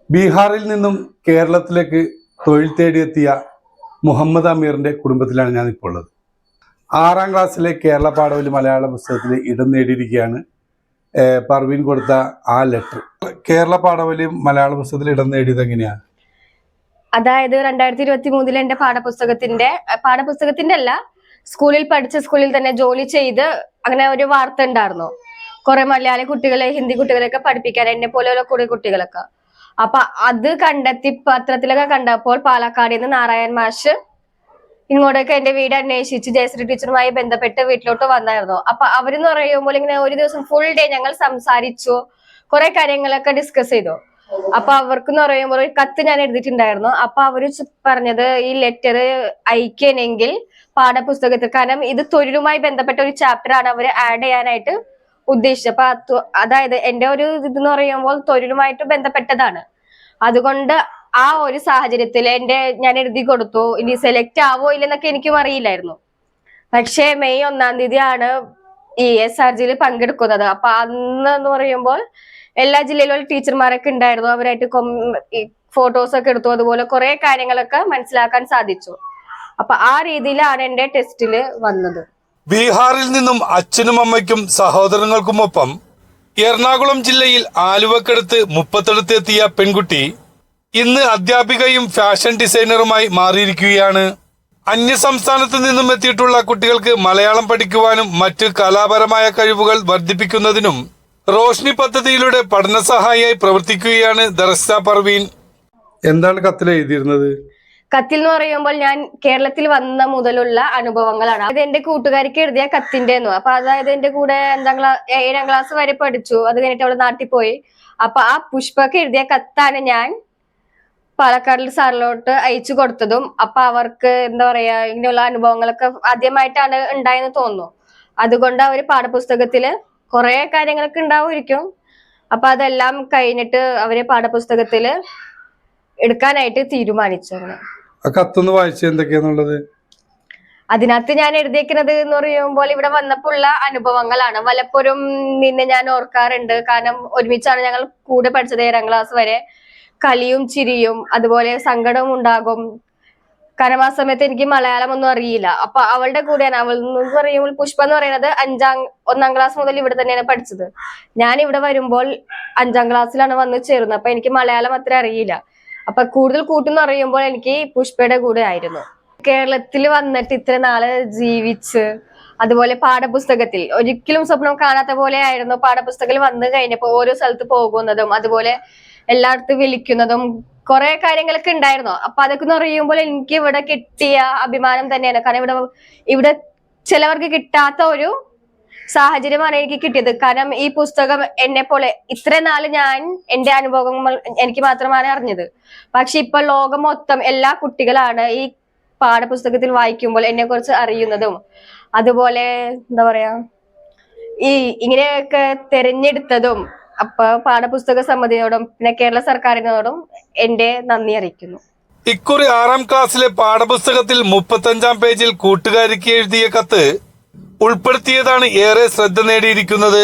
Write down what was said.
ബീഹാറിൽ നിന്നും കേരളത്തിലേക്ക് തൊഴിൽ തേടിയെത്തിയ മുഹമ്മദ് അമീറിന്റെ കുടുംബത്തിലാണ് ഞാൻ ഇപ്പോൾ ഉള്ളത്. 6ാം ക്ലാസ്സിലെ കേരള പാഠവലി മലയാള പുസ്തകത്തിൽ ഇടം നേടിയിരിക്കുകയാണ്. പർവീൻ കൊടുത്ത ആ ലെറ്റർ കേരള പാഠവലി മലയാള പുസ്തകത്തിൽ ഇടം നേടിയത് എങ്ങനെയാണ്? അതായത് 2023 എന്റെ പാഠപുസ്തകത്തിന്റെ അല്ല, സ്കൂളിൽ പഠിച്ച സ്കൂളിൽ തന്നെ ജോലി ചെയ്ത് അങ്ങനെ ഒരു വാർത്ത ഉണ്ടായിരുന്നു. കുറെ മലയാളി കുട്ടികളെ, ഹിന്ദി കുട്ടികളെയൊക്കെ പഠിപ്പിക്കാൻ, എന്നെ പോലെയുള്ള കുറെ കുട്ടികളൊക്കെ. അപ്പൊ അത് കണ്ടെത്തി പത്രത്തിലൊക്കെ കണ്ടപ്പോൾ പാലക്കാട് നിന്ന് നാരായൺ മാഷ് ഇങ്ങോട്ടൊക്കെ എന്റെ വീട് അന്വേഷിച്ച് ജയശ്രീ ടീച്ചറുമായി ബന്ധപ്പെട്ട് വീട്ടിലോട്ട് വന്നായിരുന്നു. അപ്പൊ അവരെന്ന് പറയുമ്പോൾ ഇങ്ങനെ ഒരു ദിവസം ഫുൾ ഡേ ഞങ്ങൾ സംസാരിച്ചു, കുറെ കാര്യങ്ങളൊക്കെ ഡിസ്കസ് ചെയ്തു. അപ്പൊ അവർക്കെന്ന് പറയുമ്പോൾ ഒരു കത്ത് ഞാൻ എഴുതിയിട്ടുണ്ടായിരുന്നു. അപ്പൊ അവര് പറഞ്ഞത് ഈ ലെറ്റർ അയക്കണമെങ്കിൽ പാഠപുസ്തകത്തിൽ, കാരണം ഇത് തൊഴിലുമായി ബന്ധപ്പെട്ട ഒരു ചാപ്റ്റർ ആണ് അവർ ആഡ് ചെയ്യാനായിട്ട് ഉദ്ദേശിച്ചത്. അപ്പൊ അതായത് എന്റെ ഒരു ഇതെന്ന് പറയുമ്പോൾ തൊഴിലുമായിട്ട് ബന്ധപ്പെട്ടതാണ്. അതുകൊണ്ട് ആ ഒരു സാഹചര്യത്തിൽ ഞാൻ എഴുതി കൊടുത്തു. ഇനി സെലക്ട് ആവോ ഇല്ലെന്നൊക്കെ എനിക്കും അറിയില്ലായിരുന്നു. പക്ഷേ മെയ് 1-ാം തീയതിയാണ് ഈ SRG പങ്കെടുക്കുന്നത്. അപ്പൊ അന്ന് എന്ന് പറയുമ്പോൾ എല്ലാ ജില്ലയിലുള്ള ടീച്ചർമാരൊക്കെ ഉണ്ടായിരുന്നു. അവരായിട്ട് ഫോട്ടോസ് ഒക്കെ എടുത്തു. അതുപോലെ കുറെ കാര്യങ്ങളൊക്കെ മനസ്സിലാക്കാൻ സാധിച്ചു. അപ്പൊ ആ രീതിയിലാണ് എന്റെ ടെസ്റ്റില് വന്നത്. ബീഹാറിൽ നിന്നും അച്ഛനും അമ്മയ്ക്കും സഹോദരങ്ങൾക്കുമൊപ്പം എറണാകുളം ജില്ലയിൽ ആലുവക്കടുത്ത് മുപ്പത്തെടുത്ത് എത്തിയ പെൺകുട്ടി ഇന്ന് അധ്യാപികയും ഫാഷൻ ഡിസൈനറുമായി മാറിയിരിക്കുകയാണ്. അന്യസംസ്ഥാനത്ത് നിന്നും എത്തിയിട്ടുള്ള കുട്ടികൾക്ക് മലയാളം പഠിക്കുവാനും മറ്റ് കലാപരമായ കഴിവുകൾ വർദ്ധിപ്പിക്കുന്നതിനും റോഷ്നി പദ്ധതിയിലൂടെ പഠന സഹായിയായി പ്രവർത്തിക്കുകയാണ് ദർശ പർവീൻ. എന്താണ് കത്തിൽ എഴുതിയിരുന്നത്? കത്തിൽ എന്ന് പറയുമ്പോൾ ഞാൻ കേരളത്തിൽ വന്ന മുതലുള്ള അനുഭവങ്ങളാണ്. അത് എന്റെ കൂട്ടുകാരിക്ക് എഴുതിയ കത്തിന്റെ. അപ്പൊ അതായത് എന്റെ കൂടെ 7ാം ക്ലാസ് വരെ പഠിച്ചു. അത് കഴിഞ്ഞിട്ട് അവള് നാട്ടിൽ പോയി. അപ്പൊ ആ പുഷ്പക്ക് എഴുതിയ കത്താണ് ഞാൻ പാലക്കാടിൽ സാറിലോട്ട് അയച്ചു കൊടുത്തതും. അപ്പൊ അവർക്ക് എന്താ പറയാ, ഇങ്ങനെയുള്ള അനുഭവങ്ങളൊക്കെ ആദ്യമായിട്ടാണ് ഉണ്ടായെന്ന് തോന്നുന്നു. അതുകൊണ്ട് അവര് പാഠപുസ്തകത്തില് കുറെ കാര്യങ്ങളൊക്കെ ഉണ്ടാവുമായിരിക്കും. അപ്പൊ അതെല്ലാം കഴിഞ്ഞിട്ട് അവര് പാഠപുസ്തകത്തില് എടുക്കാനായിട്ട് തീരുമാനിച്ചു. കത്തൊന്ന് വായിച്ച എന്തൊക്കെയാന്നുള്ളത്? അതിനകത്ത് ഞാൻ എഴുതിയേക്കുന്നത് എന്ന് പറയുമ്പോൾ ഇവിടെ വന്നപ്പോൾ ഉള്ള അനുഭവങ്ങളാണ്. വല്ലപ്പോഴും നിന്നെ ഞാൻ ഓർക്കാറുണ്ട്. കാരണം ഒരുമിച്ചാണ് ഞങ്ങൾ കൂടെ പഠിച്ചത് 7ാം ക്ലാസ് വരെ. കളിയും ചിരിയും അതുപോലെ സങ്കടവും ഉണ്ടാകും. കാരണം ആ സമയത്ത് എനിക്ക് മലയാളം ഒന്നും അറിയില്ല. അപ്പൊ അവളുടെ കൂടെയാണ്. അവൾ എന്ന് പറയുമ്പോൾ പുഷ്പ എന്ന് പറയുന്നത് 1ാം ക്ലാസ് മുതൽ ഇവിടെ തന്നെയാണ് പഠിച്ചത്. ഞാൻ ഇവിടെ വരുമ്പോൾ 5ാം ക്ലാസ്സിലാണ് വന്ന് ചേരുന്നത്. അപ്പൊ എനിക്ക് മലയാളം അത്ര അറിയില്ല. അപ്പൊ കൂടുതൽ കൂട്ടെന്ന് പറയുമ്പോൾ എനിക്ക് പുഷ്പയുടെ കൂടെ ആയിരുന്നു. കേരളത്തിൽ വന്നിട്ട് ഇത്ര നാള് ജീവിച്ച്, അതുപോലെ പാഠപുസ്തകത്തിൽ ഒരിക്കലും സ്വപ്നം കാണാത്ത പോലെ ആയിരുന്നു. പാഠപുസ്തകത്തിൽ വന്നു കഴിഞ്ഞപ്പോ ഓരോ സ്ഥലത്ത് പോകുന്നതും അതുപോലെ എല്ലായിടത്തും വിളിക്കുന്നതും കുറെ കാര്യങ്ങളൊക്കെ ഉണ്ടായിരുന്നു. അപ്പൊ അതൊക്കെ എന്ന് പറയുമ്പോൾ എനിക്ക് ഇവിടെ കിട്ടിയ അഭിമാനം തന്നെയാണ്. കാരണം ഇവിടെ ചിലവർക്ക് കിട്ടാത്ത ഒരു സാഹചര്യമാണ് എനിക്ക് കിട്ടിയത്. കാരണം ഈ പുസ്തകം എന്നെ പോലെ ഇത്ര നാള് ഞാൻ എന്റെ അനുഭവങ്ങൾ എനിക്ക് മാത്രമാണ് അറിഞ്ഞത്. പക്ഷെ ഇപ്പൊ ലോകം മൊത്തം എല്ലാ കുട്ടികളാണ് ഈ പാഠപുസ്തകത്തിൽ വായിക്കുമ്പോൾ എന്നെ കുറിച്ച് അറിയുന്നതും അതുപോലെ എന്താ പറയാ ഈ ഇങ്ങനെയൊക്കെ തെരഞ്ഞെടുത്തതും. അപ്പൊ പാഠപുസ്തക സമിതിയോടും പിന്നെ കേരള സർക്കാരിനോടും എന്റെ നന്ദി അറിയിക്കുന്നു. ഇക്കുറി 6ാം ക്ലാസ്സിലെ പാഠപുസ്തകത്തിൽ 35-ാം പേജിൽ കൂട്ടുകാരിക്ക് എഴുതിയ കത്ത് ഉൾപ്പെടുത്തിയതാണ് ഏറെ ശ്രദ്ധ നേടിയിരിക്കുന്നത്.